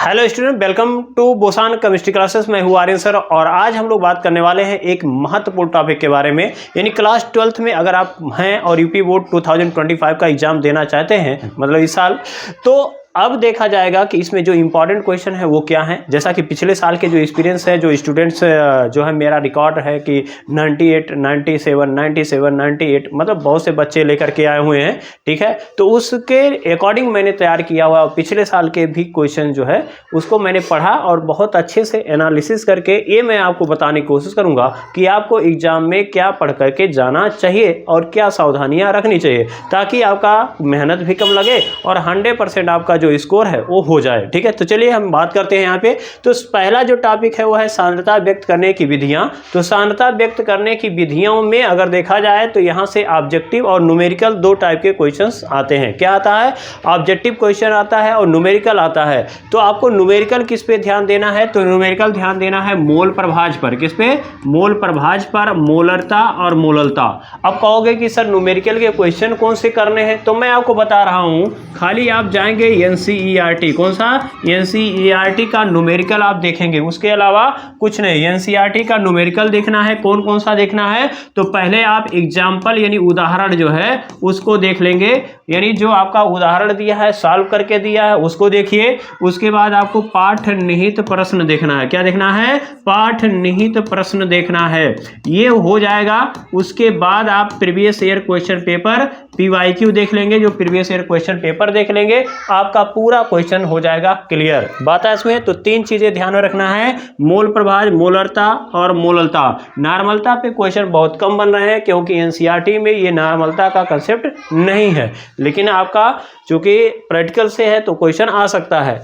Hello student, welcome to बोसान chemistry classes. मैं हूँ आर्यन सर और आज हम लोग बात करने वाले हैं एक महत्वपूर्ण टॉपिक के बारे में। यानी क्लास 12th में अगर आप हैं और यूपी बोर्ड 2025 का एग्जाम देना चाहते हैं, मतलब इस साल, तो अब देखा जाएगा कि इसमें जो इम्पोर्टेंट क्वेश्चन है वो क्या है। जैसा कि पिछले साल के जो एक्सपीरियंस है, जो स्टूडेंट्स जो है, मेरा रिकॉर्ड है कि 98, 97, 97, 98, मतलब बहुत से बच्चे लेकर के आए हुए हैं। ठीक है, तो उसके अकॉर्डिंग मैंने तैयार किया हुआ पिछले साल के भी क्वेश्चन जो है उसको मैंने पढ़ा और बहुत अच्छे से एनालिसिस करके ये मैं आपको बताने की कोशिश करूँगा कि आपको एग्जाम में क्या पढ़ करके जाना चाहिए और क्या सावधानियाँ रखनी चाहिए, ताकि आपका मेहनत भी कम लगे और 100% आपका जो स्कोर है वो हो जाए। ठीक है, तो चलिए हम बात करते हैं यहाँ पे। तो पहला जो टॉपिक है वो है सांद्रता व्यक्त करने की विधियां। तो सांद्रता व्यक्त करने की विधियों में अगर देखा जाए तो यहाँ से ऑब्जेक्टिव और न्यूमेरिकल दो टाइप के क्वेश्चंस आते हैं। क्या आता है? ऑब्जेक्टिव क्वेश्चन आता है और न्यूमेरिकल आता है। तो आपको न्यूमेरिकल किस पे ध्यान देना है? तो न्यूमेरिकल ध्यान देना है मोल प्रभाज पर। किस पे? मोल प्रभाज पर, मोलरता और मोललता। अब कहोगे कि सर न्यूमेरिकल के क्वेश्चन कौन से करने हैं, तो मैं आपको बता रहा हूँ। खाली आप जाएंगे एनसीईआरटी, कौन सा? एनसीईआरटी का न्यूमेरिकल आप देखेंगे, उसके अलावा कुछ नहीं। एनसीईआरटी का न्यूमेरिकल देखना है। कौन कौन सा देखना है? तो पहले आप एग्जाम्पल यानी उदाहरण जो है उसको देख लेंगे, यानी जो आपका उदाहरण दिया है, सॉल्व करके दिया है, उसको देखिए। उसके बाद आपको पाठ निहित प्रश्न देखना है। क्या देखना है? पाठ निहित प्रश्न देखना है। ये हो जाएगा। उसके बाद आप previous year question paper PYQ देख लेंगे। जो प्रीवियस ईयर क्वेश्चन पेपर देख लेंगे, आपका पूरा क्वेश्चन हो जाएगा क्लियर। बात है इसमें। तो तीन चीजें ध्यान में रखना है: मोल प्रभाज, मोलरता और मोललता। नॉर्मलता पे क्वेश्चन बहुत कम बन रहे हैं क्योंकि एनसीईआरटी में ये नॉर्मलता का कंसेप्ट नहीं है, लेकिन आपका चूंकि प्रैक्टिकल से है तो क्वेश्चन आ सकता है।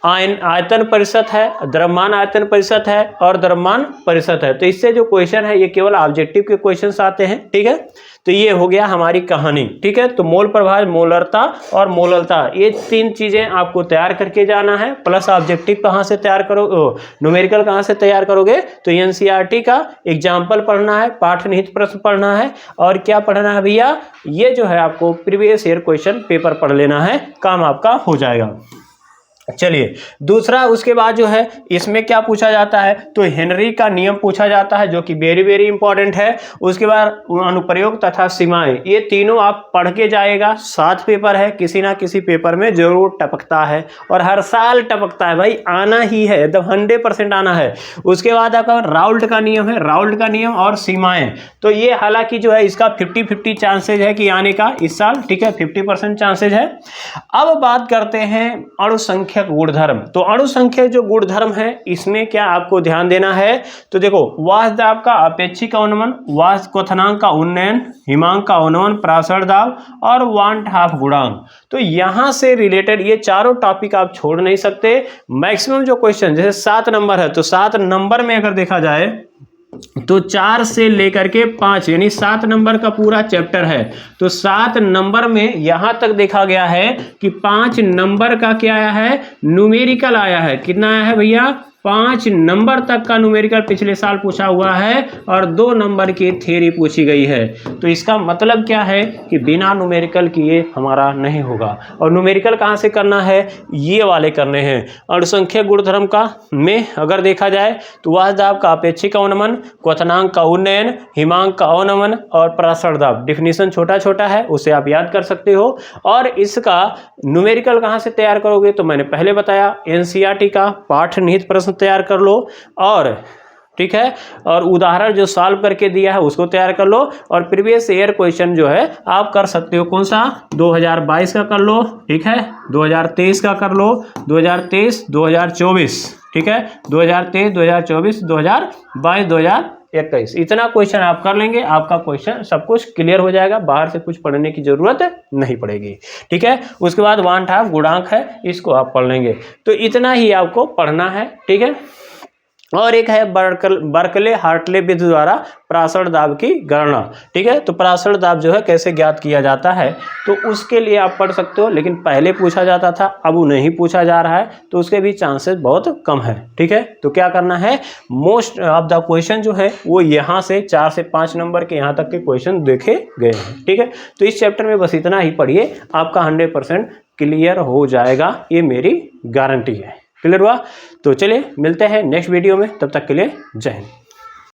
आयतन परिषद है, द्रव्यमान आयतन परिषद है और द्रव्यमान परिषद है। तो इससे जो क्वेश्चन है ये केवल ऑब्जेक्टिव के क्वेश्चंस आते हैं। ठीक है, तो ये हो गया हमारी कहानी। ठीक है, तो मोल प्रभाज, मोलरता और मोललता, ये तीन चीजें आपको तैयार करके जाना है। प्लस ऑब्जेक्टिव कहाँ से तैयार करोगे, न्यूमेरिकल कहाँ से तैयार करोगे? तो एनसीईआरटी का एग्जाम्पल पढ़ना है, पाठ निहित प्रश्न पढ़ना है और क्या पढ़ना है भैया? ये जो है आपको प्रीवियस ईयर क्वेश्चन पेपर पढ़ लेना है, काम आपका हो जाएगा। चलिए दूसरा, उसके बाद जो है इसमें क्या पूछा जाता है? तो हेनरी का नियम पूछा जाता है, जो कि वेरी वेरी इंपॉर्टेंट है। उसके बाद अनुप्रयोग तथा सीमाएं, ये तीनों आप पढ़ के जाएगा। 7 पेपर है, किसी ना किसी पेपर में जरूर टपकता है और हर साल टपकता है भाई, आना ही है, एकदम 100% आना है। उसके बाद आपका राउल्ट का नियम है, राउल्ट का नियम और सीमाएं। तो ये हालांकि जो है इसका 50-50 चांसेज है कि आने का इस साल। ठीक है, 50% चांसेज है। अब बात करते हैं अणु संख्या गुणधर्म। तो अणु संख्या जो गुणधर्म है, इसमें क्या आपको ध्यान देना है? तो देखो, वाष्प दाब का अपेक्षिक अवनमन, वाष्प क्वथनांक का उन्नयन, हिमांक का अवनमन, प्रासरण दाब और वांट हाफ गुणांक। तो यहां से रिलेटेड ये चारों टॉपिक आप छोड़ नहीं सकते। मैक्सिमम जो क्वेश्चन, जैसे 7 नंबर है, तो 7 नंबर में अगर देखा जाए तो 4 से लेकर के 5 यानी 7 नंबर का पूरा चैप्टर है। तो 7 नंबर में यहां तक देखा गया है कि 5 नंबर का क्या आया है? न्यूमेरिकल आया है। कितना आया है भैया? 5 नंबर तक का न्यूमेरिकल पिछले साल पूछा हुआ है और 2 नंबर की थ्योरी पूछी गई है। तो इसका मतलब क्या है कि बिना न्यूमेरिकल किए हमारा नहीं होगा। और न्यूमेरिकल कहाँ से करना है? ये वाले करने हैं। अणुसंख्यक गुणधर्म का में अगर देखा जाए तो वाष्प दाब का अपेक्षिक अवनमन, क्वथनांक का उन्नयन, हिमांक का अवनमन और प्रासरण दाब। डिफिनीशन छोटा छोटा है, उसे आप याद कर सकते हो। और इसका न्यूमेरिकल कहाँ से तैयार करोगे? तो मैंने पहले बताया, एनसीईआरटी का पाठ निहित प्रश्न तैयार कर लो और ठीक है, और उदाहरण जो सॉल्व करके दिया है उसको तैयार कर लो। और प्रीवियस ईयर क्वेश्चन जो है आप कर सकते हो। कौन सा? 2022 का कर लो, ठीक है, 2023 का कर लो, 2023, 2024, ठीक है, 2023, 2024, 2022, 2021, इतना क्वेश्चन आप कर लेंगे, आपका क्वेश्चन सब कुछ क्लियर हो जाएगा। बाहर से कुछ पढ़ने की जरूरत नहीं पड़ेगी। ठीक है, उसके बाद वांट हाफ गुणांक है, इसको आप पढ़ लेंगे। तो इतना ही आपको पढ़ना है। ठीक है, और एक है बर्कले हार्टले विधि द्वारा प्रासरण दाब की गणना। ठीक है, तो प्रासरण दाब जो है कैसे ज्ञात किया जाता है, तो उसके लिए आप पढ़ सकते हो। लेकिन पहले पूछा जाता था, अब वो नहीं पूछा जा रहा है, तो उसके भी चांसेस बहुत कम है। ठीक है, तो क्या करना है? मोस्ट ऑफ द क्वेश्चन जो है वो यहाँ से 4 से 5 नंबर के यहाँ तक के क्वेश्चन देखे गए हैं। ठीक है, तो इस चैप्टर में बस इतना ही पढ़िए, आपका 100% क्लियर हो जाएगा, ये मेरी गारंटी है। क्लियर हुआ? तो चलिए मिलते हैं नेक्स्ट वीडियो में, तब तक के लिए जय हिंद।